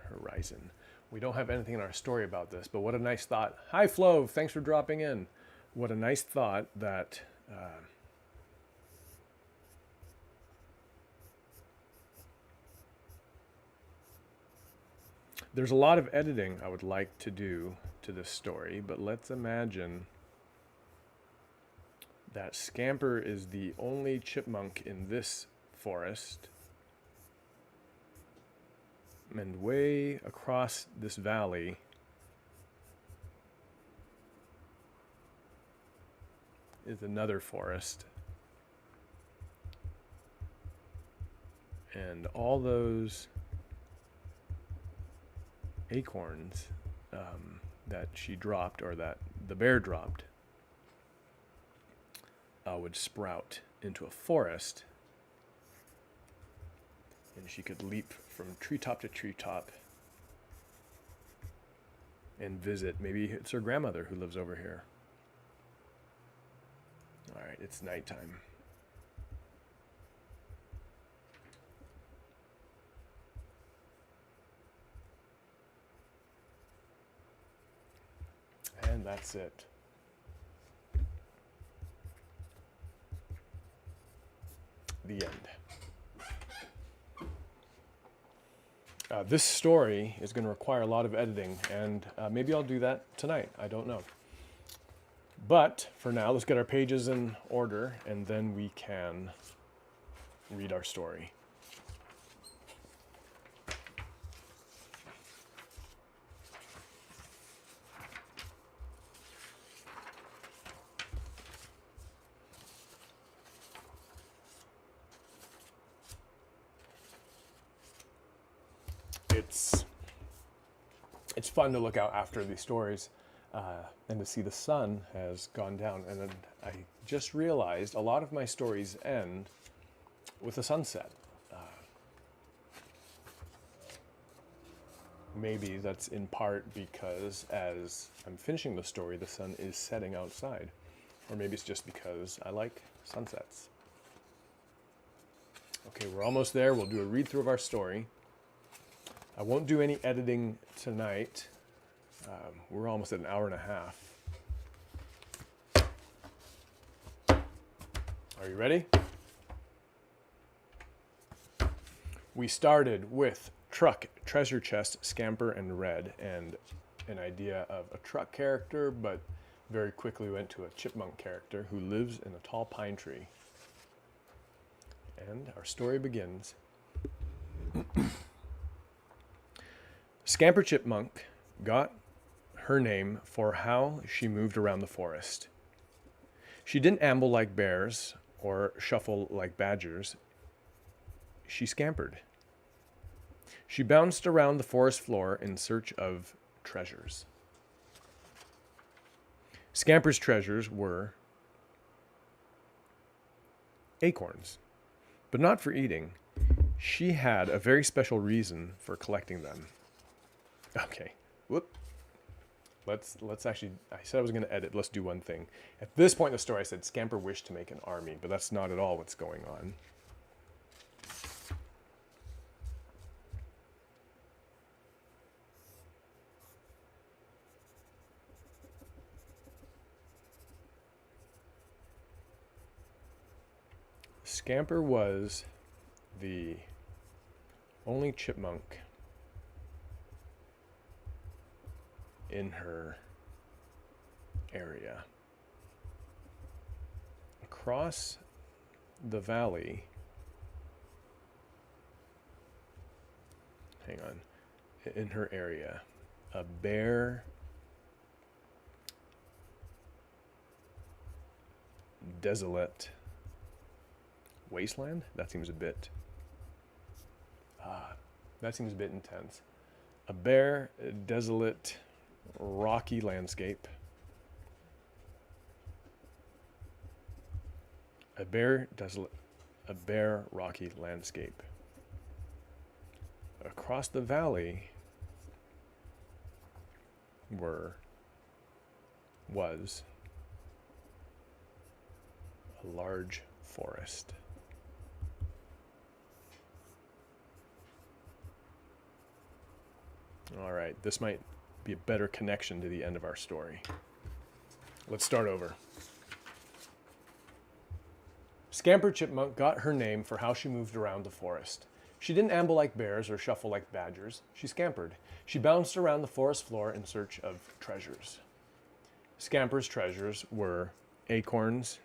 horizon. We don't have anything in our story about this, but what a nice thought. Hi, Flo. Thanks for dropping in. What a nice thought that there's a lot of editing I would like to do to this story, but let's imagine that Scamper is the only chipmunk in this forest. And way across this valley is another forest. And all those acorns that she dropped, or that the bear dropped, would sprout into a forest. And she could leap from treetop to treetop and visit. Maybe it's her grandmother who lives over here. All right, it's nighttime. And that's it. The end. This story is going to require a lot of editing, and maybe I'll do that tonight. I don't know. But for now, let's get our pages in order, and then we can read our story. it's fun to look out after these stories and to see the sun has gone down. And then I just realized a lot of my stories end with a sunset. Maybe that's in part because as I'm finishing the story, the sun is setting outside. Or maybe it's just because I like sunsets. Okay, we're almost there. We'll do a read through of our story. I won't do any editing tonight. We're almost at an hour and a half. Are you ready? We started with truck, treasure chest, scamper, and red, and an idea of a truck character, but very quickly went to a chipmunk character who lives in a tall pine tree. And our story begins. Scamper Chipmunk got her name for how she moved around the forest. She didn't amble like bears or shuffle like badgers. She scampered. She bounced around the forest floor in search of treasures. Scamper's treasures were acorns, but not for eating. She had a very special reason for collecting them. Okay, whoop. Let's actually, I said I was going to edit. Let's do one thing. At this point in the story, I said Scamper wished to make an army, but that's not at all what's going on. Scamper was the only chipmunk in her area. Across the valley, hang on, in her area, a bare, desolate wasteland? That seems a bit intense. A bare, desolate, rocky landscape. A bare, rocky landscape. Across the valley was a large forest. All right, this might be a better connection to the end of our story. Let's start over. Scamper Chipmunk got her name for how she moved around the forest. She didn't amble like bears or shuffle like badgers. She scampered. She bounced around the forest floor in search of treasures. Scamper's treasures were acorns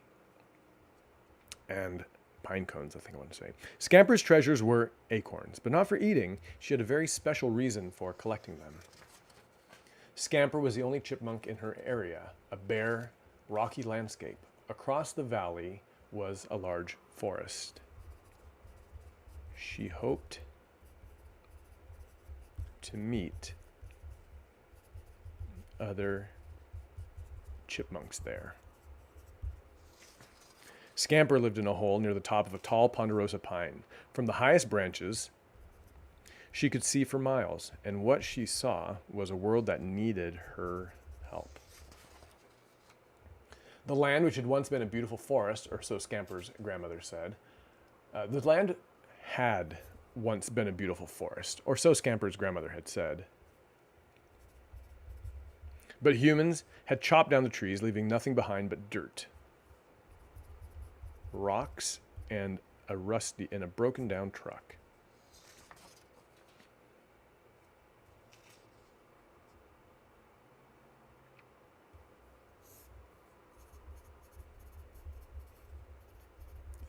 and pine cones, I think I want to say. Scamper's treasures were acorns, but not for eating. She had a very special reason for collecting them. Scamper was the only chipmunk in her area, a bare, rocky landscape. Across the valley was a large forest. She hoped to meet other chipmunks there. Scamper lived in a hole near the top of a tall ponderosa pine. From the highest branches, she could see for miles, and what she saw was a world that needed her help. The land, which had once been a beautiful forest, or so Scamper's grandmother said, the land had once been a beautiful forest, or so Scamper's grandmother had said. But humans had chopped down the trees, leaving nothing behind but dirt, rocks, and a broken down truck.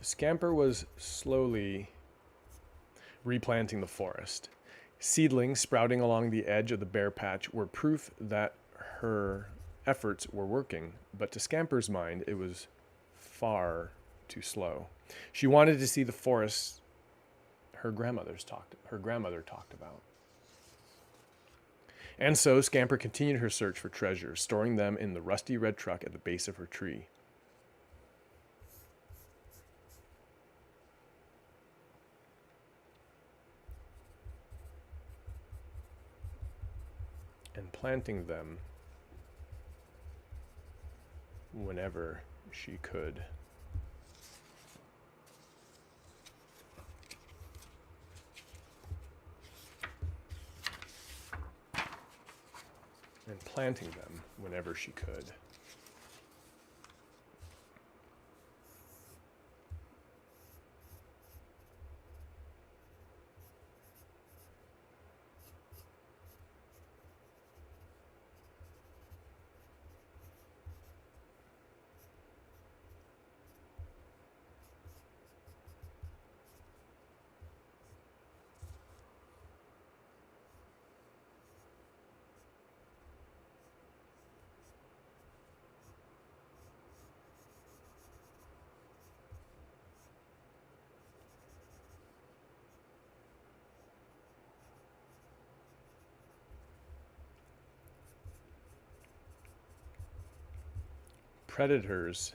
Scamper was slowly replanting the forest. Seedlings sprouting along the edge of the bare patch were proof that her efforts were working, but to Scamper's mind, it was far too slow. She wanted to see the forest her grandmother talked about. And so Scamper continued her search for treasures, storing them in the rusty red truck at the base of her tree. And planting them whenever she could. And planting them whenever she could. Predators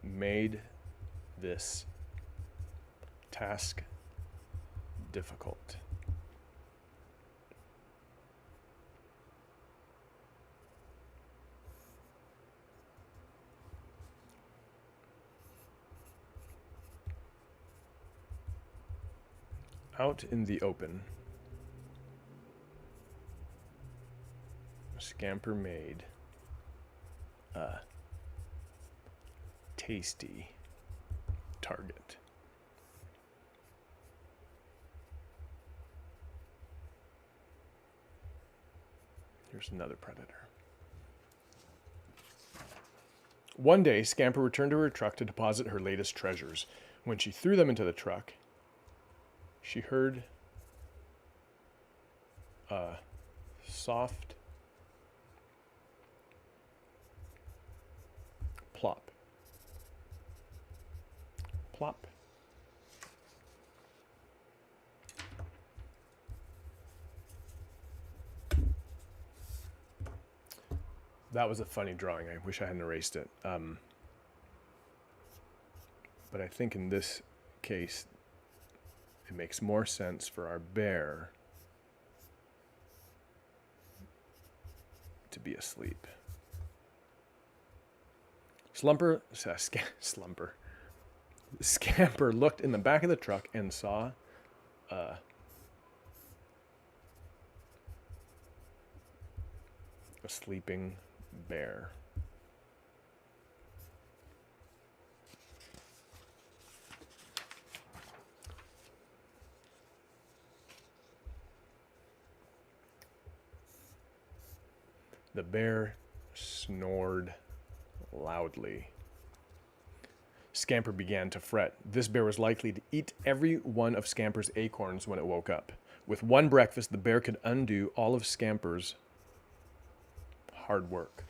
made this task difficult. Out in the open, Scamper made a tasty target. Here's another predator. One day, Scamper returned to her truck to deposit her latest treasures. When she threw them into the truck, she heard a soft plop. Plop. That was a funny drawing. I wish I hadn't erased it. But I think in this case, it makes more sense for our bear to be asleep. Scamper looked in the back of the truck and saw a sleeping bear. The bear snored loudly. Scamper began to fret. This bear was likely to eat every one of Scamper's acorns when it woke up. With one breakfast, the bear could undo all of Scamper's hard work.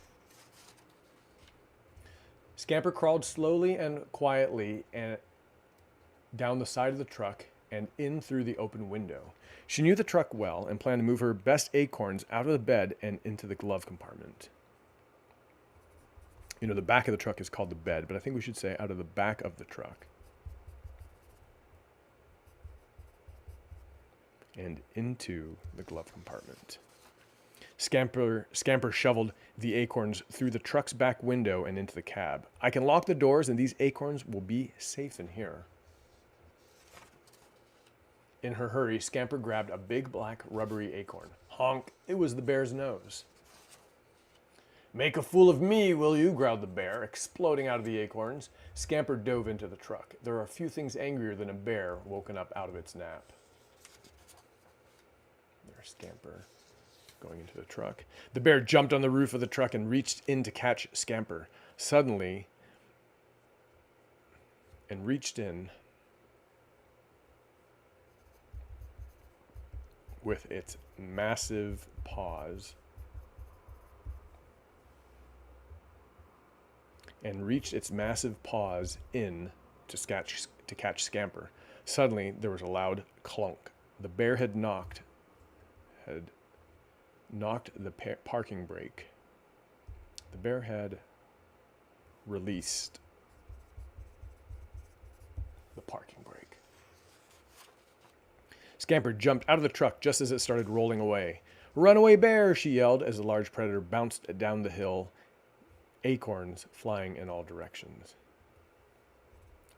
Scamper crawled slowly and quietly down the side of the truck and in through the open window. She knew the truck well and planned to move her best acorns out of the bed and into the glove compartment. You know, the back of the truck is called the bed, but I think we should say out of the back of the truck. And into the glove compartment. Scamper shoveled the acorns through the truck's back window and into the cab. I can lock the doors and these acorns will be safe in here. In her hurry, Scamper grabbed a big black rubbery acorn. Honk! It was the bear's nose. Make a fool of me, will you? Growled the bear, exploding out of the acorns. Scamper dove into the truck. There are few things angrier than a bear woken up out of its nap. There's Scamper going into the truck. The bear jumped on the roof of the truck and reached in to catch Scamper. Suddenly, and reached in with its massive paws in to catch Scamper. Suddenly, there was a loud clunk. The bear had knocked the parking brake. The bear had released the parking brake. Scamper jumped out of the truck just as it started rolling away. "Runaway bear!" she yelled as the large predator bounced down the hill, acorns flying in all directions.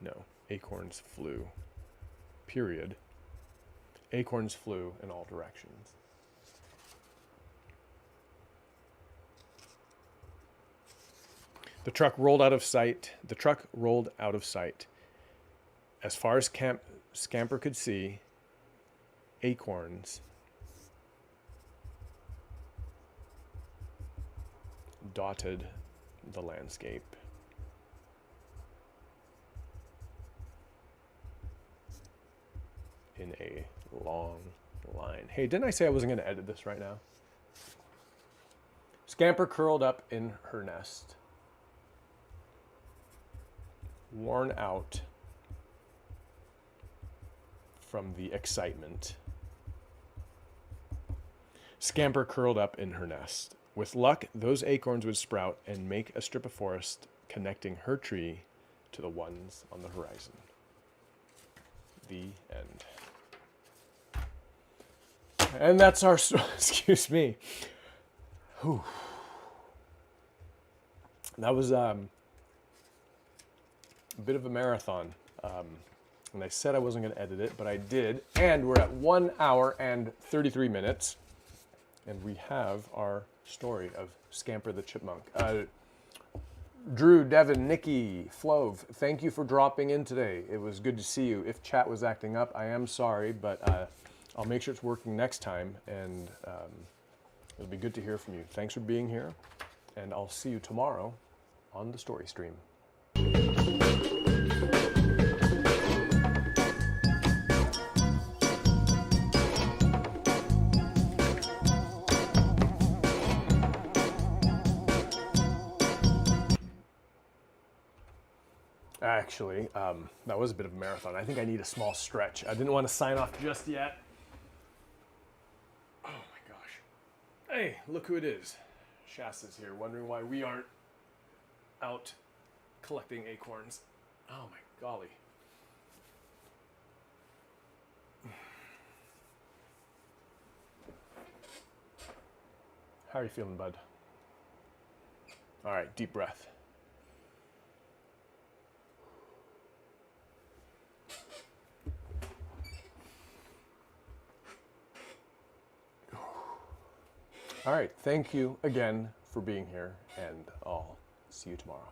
No, acorns flew. Period. Acorns flew in all directions. The truck rolled out of sight. The truck rolled out of sight. As far as Scamper could see, acorns dotted the landscape. In a long line. Hey, didn't I say I wasn't going to edit this right now? Scamper curled up in her nest, worn out from the excitement. Scamper curled up in her nest. With luck, those acorns would sprout and make a strip of forest connecting her tree to the ones on the horizon. The end. And that's our story. Excuse me. Whew. That was a bit of a marathon. And I said I wasn't going to edit it, but I did. And we're at 1 hour and 33 minutes. And we have our story of Scamper the chipmunk. Drew, Devin, Nikki, Flove, thank you for dropping in today. It was good to see you. If chat was acting up, I am sorry, but I'll make sure it's working next time, and it'll be good to hear from you. Thanks for being here, and I'll see you tomorrow on the story stream. Actually, that was a bit of a marathon. I think I need a small stretch. I didn't want to sign off just yet. Oh my gosh. Hey, look who it is. Shasta's here, wondering why we aren't out collecting acorns. Oh my golly. How are you feeling, bud? All right, deep breath. All right, thank you again for being here, and I'll see you tomorrow.